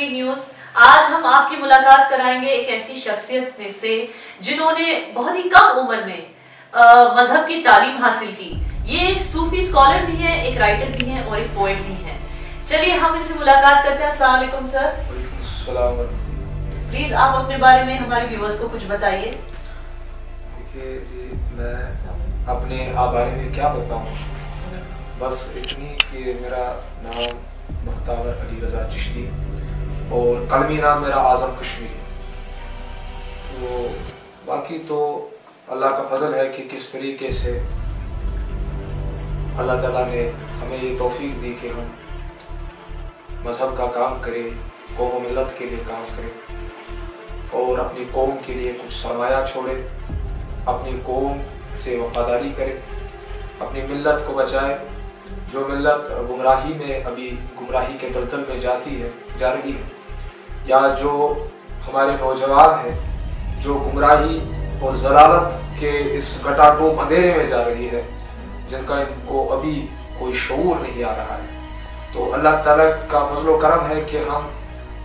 Kashmir news. آج ہم آپ کی ملاقات کرائیں گے ایک ایسی شخصیت سے جنہوں نے بہت ہی کم عمر میں مذہب کی تعلیم حاصل کی. یہ ایک صوفی اسکالر بھی ہیں, ایک رائٹر بھی ہیں اور ایک پوئٹ بھی ہیں. چلیے ہم ان سے ملاقات کرتے ہیں. السلام علیکم سر. وعلیکم السلام. پلیز آپ اپنے بارے میں ہمارے ویورز کو کچھ بتائیے. دیکھیے جی, میں اپنے بارے میں کیا بتاؤں, بس اتنی کہ میرا نام مختار علی رضا چشتی اور قلمی نام میرا اعظم کشمیری. تو باقی تو اللہ کا فضل ہے کہ کس طریقے سے اللہ تعالیٰ نے ہمیں یہ توفیق دی کہ ہم مذہب کا کام کریں, قوم و ملت کے لیے کام کریں اور اپنی قوم کے لیے کچھ سرمایہ چھوڑے, اپنی قوم سے وفاداری کرے, اپنی ملت کو بچائے. جو ملت گمراہی میں ابھی گمراہی کے دلدل میں جا رہی ہے, یا جو ہمارے نوجوان ہیں جو گمراہی اور ضلالت کے اس گٹا ٹوپ اندھیرے میں جا رہی ہے, جن کا ان کو ابھی کوئی شعور نہیں آ رہا ہے, تو اللہ تعالیٰ کا فضل و کرم ہے کہ ہم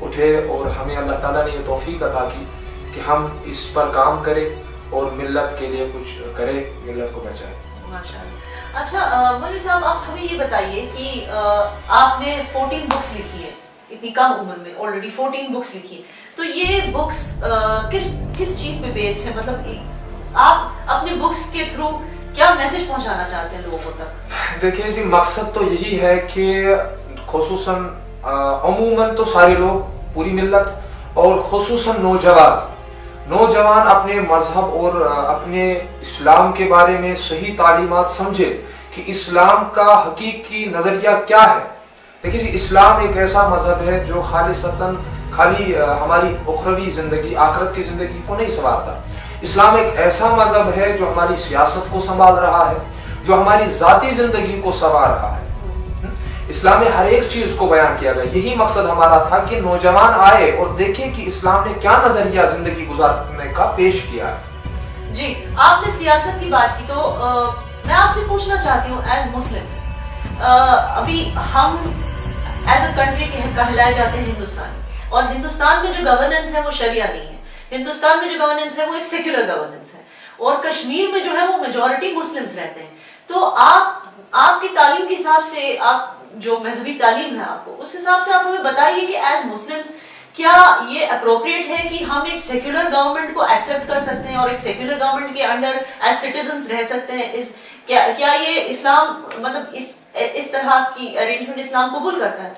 اٹھے اور ہمیں اللہ تعالیٰ نے یہ توفیق عطا کی کہ ہم اس پر کام کریں اور ملت کے لیے کچھ کریں, ملت کو بچائیں. ماشاءاللہ. اچھا مولوی صاحب, آپ ہمیں یہ بتائیے کہ آپ نے 14 بکس لکھی ہے اتنی کم عمر میں, آلریڈی 14 بکس لکھی ہے. تو یہ بکس کس چیز پہ بیسڈ ہے؟ مطلب آپ اپنے بکس کے تھرو کیا میسج پہنچانا چاہتے ہیں لوگوں تک؟ دیکھیے جی, مقصد تو یہی ہے کہ خصوصاً عموماً تو سارے لوگ, پوری ملت اور خصوصاً نوجوان اپنے مذہب اور اپنے اسلام کے بارے میں صحیح تعلیمات سمجھے کہ اسلام کا حقیقی نظریہ کیا ہے. دیکھیے جی, اسلام ایک ایسا مذہب ہے جو خالی ہماری اخروی زندگی, آخرت کی زندگی کو نہیں سنوارتا. اسلام ایک ایسا مذہب ہے جو ہماری سیاست کو سنبھال رہا ہے, جو ہماری ذاتی زندگی کو سنوار رہا ہے. اسلام میں ہر ایک چیز کو بیان کیا گیا. یہی مقصد ہمارا تھا کہ نوجوان آئے اور دیکھیں کہ اسلام نے کیا نظریہ زندگی گزارنے کا پیش کیا ہے. جی, آپ نے سیاست کی بات کی تو میں آپ سے پوچھنا چاہتی ہوں, ایز مسلمز ابھی ہم ایز اے کنٹری کہلائے جاتے ہیں ہندوستان, اور ہندوستان میں جو گورننس ہے وہ شریعہ نہیں ہے. ہندوستان میں جو گورننس ہے وہ ایک سیکولر گورننس ہے, اور کشمیر میں جو ہے وہ میجورٹی مسلمز رہتے ہیں. تو آپ کی تعلیم کے حساب سے, آپ جو مذہبی تعلیم ہے آپ کو, اس حساب سے آپ ہمیں بتائیے کہ ایز مسلمز کیا یہ اپروپریٹ ہے کہ ہم ایک سیکولر گورنمنٹ کو ایکسپٹ کر سکتے ہیں اور ایک سیکولر گورنمنٹ کے انڈر ایز سٹیزنز رہ سکتے ہیں؟ کیا یہ اسلام مطلب اس طرح کی ارینجمنٹ اسلام قبول کرتا ہے؟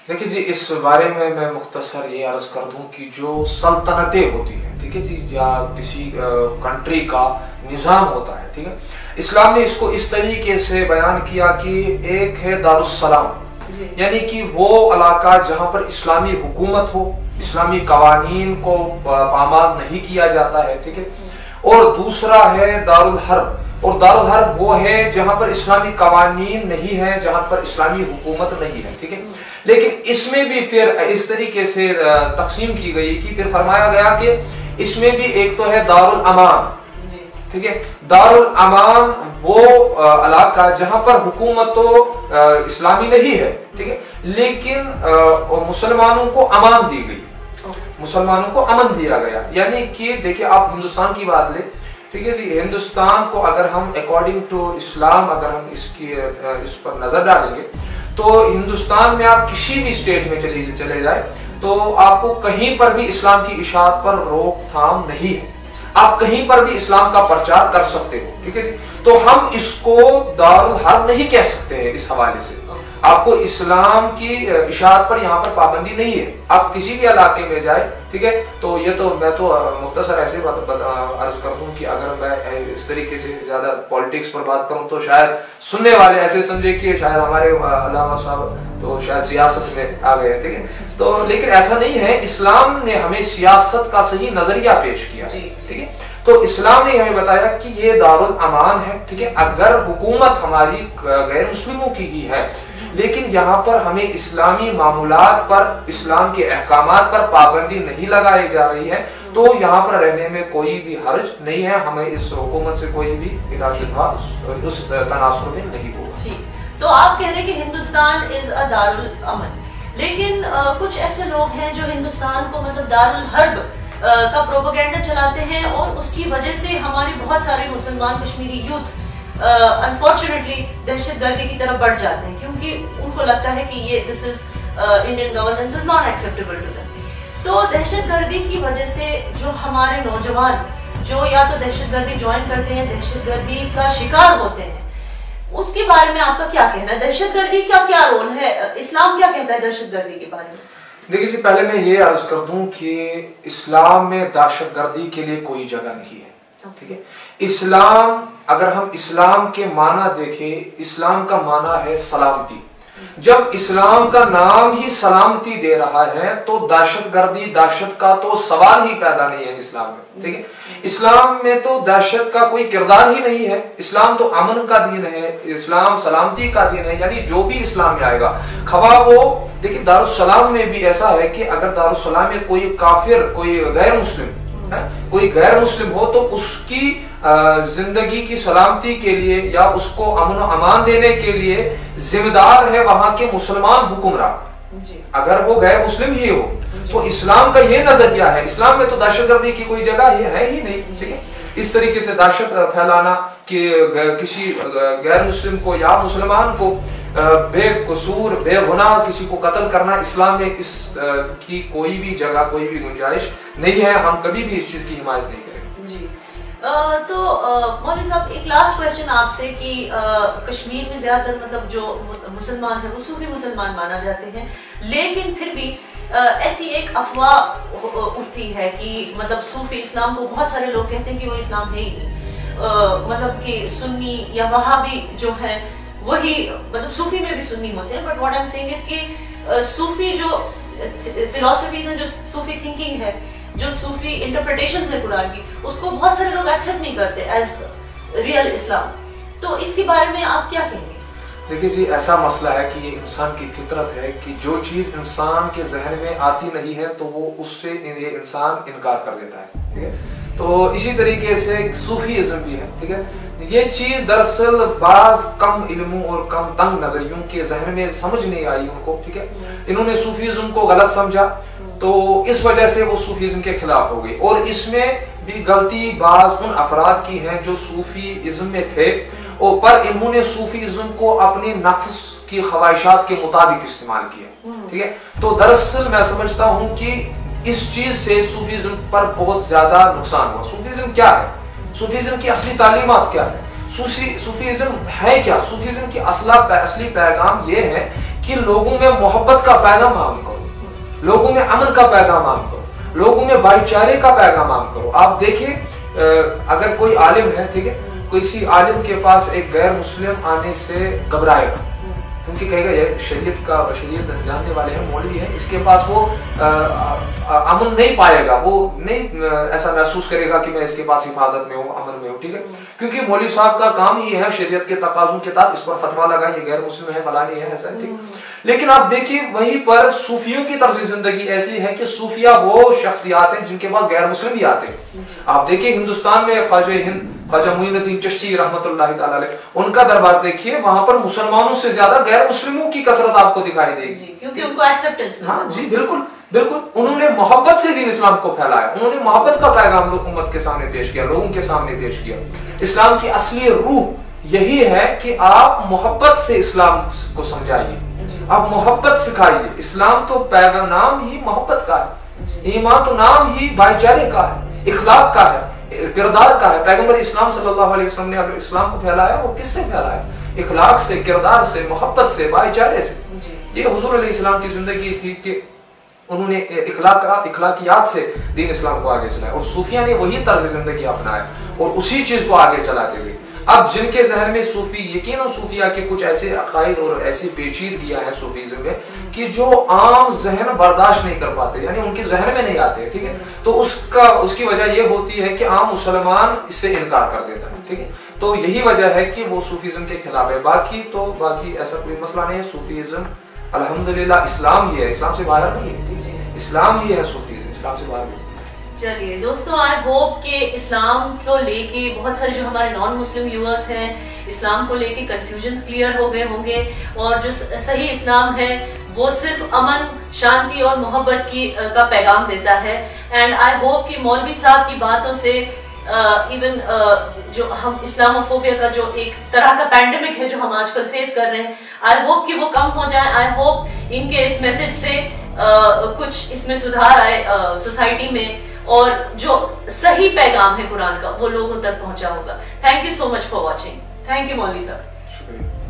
دیکھیے جی, اس بارے میں مختصر یہ عرض کر دوں کہ جو سلطنتیں ہوتی ہیں, ٹھیک ہے جی, یا کسی کنٹری کا نظام ہوتا ہے, ٹھیک ہے, اسلام نے اس کو اس طریقے سے بیان کیا کہ ایک ہے دارالسلام, یعنی کہ وہ علاقہ جہاں پر اسلامی حکومت ہو, اسلامی قوانین کو پامال نہیں کیا جاتا ہے, ٹھیک ہے, اور دوسرا ہے دارالحرب, اور دارالحرب وہ ہے جہاں پر اسلامی قوانین نہیں ہے, جہاں پر اسلامی حکومت نہیں ہے, ٹھیک ہے. لیکن اس میں بھی پھر اس طریقے سے تقسیم کی گئی کہ پھر فرمایا گیا کہ اس میں بھی ایک تو ہے دارالامان, ٹھیک ہے. دارالامان وہ علاقہ جہاں پر حکومت تو اسلامی نہیں ہے, ٹھیک ہے, لیکن مسلمانوں کو امان دی گئی, مسلمانوں کو امن دیا گیا. یعنی کہ دیکھیں آپ ہندوستان کی بات لیں, ٹھیک ہے جی, ہندوستان کو اگر ہم اکارڈنگ ٹو اسلام اگر ہم اس پر نظر ڈالیں گے تو ہندوستان میں آپ کسی بھی اسٹیٹ میں چلے جائے تو آپ کو کہیں پر بھی اسلام کی اشاعت پر روک تھام نہیں ہے, آپ کہیں پر بھی اسلام کا پرچار کر سکتے ہو, ٹھیک ہے جی. تو ہم اس کو دارالحرب نہیں کہہ سکتے ہیں. اس حوالے سے آپ کو اسلام کی اشاعت پر یہاں پر پابندی نہیں ہے. آپ کسی بھی علاقے میں جائے, ٹھیک ہے, تو یہ تو میں تو مختصر ایسے عرض کر دوں کہ اگر میں اس طریقے سے زیادہ پالیٹکس پر بات کروں تو شاید سننے والے ایسے سمجھے کہ شاید ہمارے علامہ صاحب تو شاید سیاست میں آ گئے, ٹھیک ہے. تو لیکن ایسا نہیں ہے, اسلام نے ہمیں سیاست کا صحیح نظریہ پیش کیا, ٹھیک ہے. تو اسلام نے ہمیں بتایا کہ یہ دارالامان ہے, ٹھیک ہے. اگر حکومت ہماری غیر مسلموں کی ہی ہے, لیکن یہاں پر ہمیں اسلامی معمولات پر, اسلام کے احکامات پر پابندی نہیں لگائی جا رہی ہے, تو یہاں پر رہنے میں کوئی بھی حرج نہیں ہے. ہمیں اس حکومت سے کوئی بھی اس تناصر میں نہیں ہوگا. تو آپ کہہ رہے ہیں کہ ہندوستان از اے دارالامن, لیکن کچھ ایسے لوگ ہیں جو ہندوستان کو مطلب دارالحرب کا پروپیگنڈا چلاتے ہیں، اور اس کی وجہ سے ہمارے بہت سارے مسلمان کشمیری یوتھ انفارچونیٹلی دہشت گردی کی طرف بڑھ جاتے ہیں، کیونکہ ان کو لگتا ہے کہ یہ this is Indian governance is not acceptable to them. تو دہشت گردی کی وجہ سے جو ہمارے نوجوان جو یا تو دہشت گردی جوائن کرتے ہیں، دہشت گردی کا شکار ہوتے ہیں، اس کے بارے میں آپ کا کیا کہنا ہے؟ دہشت گردی کا کیا رول ہے؟ اسلام کیا کہتا ہے دہشت گردی کے بارے میں؟ دیکھیے جی، پہلے میں یہ عرض کر دوں کہ اسلام میں دہشت گردی کے لیے کوئی جگہ نہیں ہے. ٹھیک ہے، اسلام، اگر ہم اسلام کے معنی دیکھیں، اسلام کا معنی ہے سلامتی. جب اسلام کا نام ہی سلامتی دے رہا ہے تو دہشت گردی، دہشت کا تو سوال ہی پیدا نہیں ہے اسلام میں. ٹھیک ہے، اسلام میں تو دہشت کا کوئی کردار ہی نہیں ہے. اسلام تو امن کا دین ہے، اسلام سلامتی کا دین ہے. یعنی جو بھی اسلام میں آئے گا، خواہ وہ دیکھیں دارالسلام میں بھی ایسا ہے کہ اگر دارالسلام میں کوئی کافر، کوئی غیر مسلم ہو تو اس کی زندگی کی سلامتی کے لیے یا اس کو امن و امان دینے کے لیے ذمہ دار ہے وہاں کے مسلمان حکمران، اگر وہ غیر مسلم ہی ہو. تو اسلام کا یہ نظریہ ہے. اسلام میں تو دہشت گردی کی کوئی جگہ ہے ہی نہیں. ٹھیک ہے، اس طریقے سے دہشت پھیلانا کہ کسی غیر مسلم کو یا مسلمان کو بے قصور بے گناہ کسی کو قتل کرنا، اسلام میں اس کی کوئی بھی جگہ، کوئی بھی گنجائش نہیں ہے. ہم کبھی بھی اس چیز کی حمایت نہیں کریں گے. جی، تو مولوی صاحب ایک لاسٹ کوشچن آپ سے کہ کشمیر میں زیادہ تر مطلب جو مسلمان ہیں وہ صوفی مسلمان مانا جاتے ہیں، لیکن پھر بھی ایسی ایک افواہ اٹھتی ہے کہ مطلب صوفی اسلام کو بہت سارے لوگ کہتے ہیں کہ وہ اسلام ہے ہی نہیں، مطلب کہ سنی یا وہابی جو ہے وہی، مطلب صوفی میں بھی سنی ہوتے ہیں. But what I am seeing is کہ صوفی جو فلسفیز ہیں، جو صوفی تھنکنگ ہے، جو صوفی انٹرپریٹیشنز ہے قرآن کی، اس کو بہت سارے لوگ ایکسیپٹ نہیں کرتے ایز ریئل اسلام. تو اس کے بارے میں آپ کیا کہیں گے؟ دیکھیے جی، ایسا مسئلہ ہے کہ یہ انسان کی فطرت ہے کہ جو چیز انسان کے ذہن میں آتی نہیں ہے تو وہ اس سے یہ انسان انکار کر دیتا ہے. ٹھیک ہے، تو اسی طریقے سے صوفیزم بھی ہے. ٹھیک ہے، یہ چیز دراصل بعض کم علموں اور کم تنگ نظریوں کے ذہن میں سمجھ نہیں آئی ان کو. ٹھیک ہے، انہوں نے صوفیزم کو غلط سمجھا تو اس وجہ سے وہ صوفیزم کے خلاف ہو گئی. اور اس میں بھی غلطی بعض ان افراد کی ہیں جو صوفیزم میں تھے، اور پر انہوں نے صوفیزم کو اپنے نفس کی خواہشات کے مطابق استعمال کیا. ٹھیک ہے، تو دراصل میں سمجھتا ہوں کہ اس چیز سے صوفیزم پر بہت زیادہ نقصان ہوا. صوفیزم کیا ہے؟ صوفیزم کی اصلی تعلیمات کیا ہے؟ صوفیزم ہے کیا؟ صوفیزم کی اصلی پیغام یہ ہے کہ لوگوں میں محبت کا پیغام عام کرو، لوگوں میں امن کا پیغام عام کرو، لوگوں میں بھائی چارے کا پیغام عام کرو. آپ دیکھیں اگر کوئی عالم ہے، ٹھیک ہے، کسی عالم کے پاس ایک غیر مسلم آنے سے گھبرائے گا، کیونکہ کہے گا یہ شریعت جاننے والے ہیں، مولوی ہیں، اس کے پاس وہ امن نہیں پائے گا، وہ نہیں ایسا محسوس کرے گا کہ میں اس کے پاس حفاظت میں ہوں، امن میں ہوں. ٹھیک ہے، کیونکہ مولوی صاحب کا کام ہی ہے شریعت کے تقاضوں کے تحت اس پر فتویٰ لگا، یہ غیر مسلم ہے، فلاں ہے، ایسا ہے. ٹھیک، لیکن آپ دیکھیے وہیں پر صوفیوں کی طرز زندگی ایسی ہے کہ صوفیہ وہ شخصیات ہیں جن کے پاس غیر مسلم بھی آتے ہیں. آپ دیکھیے ہندوستان میں خواجہ ہند خواجہ معین الدین چشتی رحمۃ اللہ تعالی علیہ، ان کا دربار دیکھیے، وہاں پر مسلمانوں سے زیادہ غیر مسلموں کی کثرت آپ کو دکھائی دے گی، کیونکہ ان کو ایکسیپٹنس. ہاں جی، بالکل بالکل. انہوں نے محبت سے دین اسلام کو پھیلایا، انہوں نے محبت کا پیغام امت کے سامنے پیش کیا، لوگوں کے سامنے پیش کیا. اسلام کی اصلی روح یہی ہے کہ آپ محبت سے اسلام کو سمجھائیے، آپ محبت سکھائیے. اسلام تو پیغام نام ہی محبت کا ہے، ایمان تو نام ہی بھائی چارے کا ہے، اخلاق کا ہے، کردار کا ہے. پیغمبر اسلام صلی اللہ علیہ وسلم نے اگر اسلام کو پھیلایا وہ کس سے پھیلایا؟ اخلاق سے، کردار سے، محبت سے، بھائی چارے سے. یہ حضور علیہ السلام کی زندگی تھی کہ انہوں نے اخلاقیات سے دین اسلام کو آگے چلایا، اور صوفیہ نے وہی طرز زندگی اپنایا اور اسی چیز کو آگے چلاتے ہوئے. اب جن کے ذہن میں صوفی، یقیناً صوفیہ کے کچھ ایسے عقائد اور ایسی پیچیدگیاں ہیں صوفیزم میں کہ جو عام ذہن برداشت نہیں کر پاتے، یعنی ان کے ذہن میں نہیں آتے. ٹھیک ہے، تو اس کی وجہ یہ ہوتی ہے کہ عام مسلمان اس سے انکار کر دیتا ہے. ٹھیک ہے، تو یہی وجہ ہے کہ وہ صوفیزم کے خلاف ہے. باقی ایسا کوئی مسئلہ نہیں ہے. صوفیزم الحمدللہ اسلام ہی ہے، اسلام سے باہر نہیں ہے. اسلام ہی ہے صوفیزم، اسلام سے باہر نہیں. چلیے دوستوں، آئی ہوپ کہ اسلام کو لے کے بہت سارے جو ہمارے نان مسلم ویورز ہیں اسلام کو لے کے کنفیوژنز کلیئر ہو گئے ہوں گے، اور جو صحیح اسلام ہے وہ صرف امن، شانتی اور محبت کا پیغام دیتا ہے. اینڈ آئی ہوپ کہ مولوی صاحب کی باتوں سے ایون جو ہم اسلاموفوبیا کا جو ایک طرح کا پینڈیمک ہے جو ہم آج کل فیس کر رہے ہیں، آئی ہوپ کہ وہ کم ہو جائے. آئی ہوپ ان کے اس میسج سے کچھ اس میں سدھار آئے سوسائٹی میں، اور جو صحیح پیغام ہے قرآن کا وہ لوگوں تک پہنچا ہوگا. Thank you so much for watching. Thank you مولوی صاحب. شکریہ.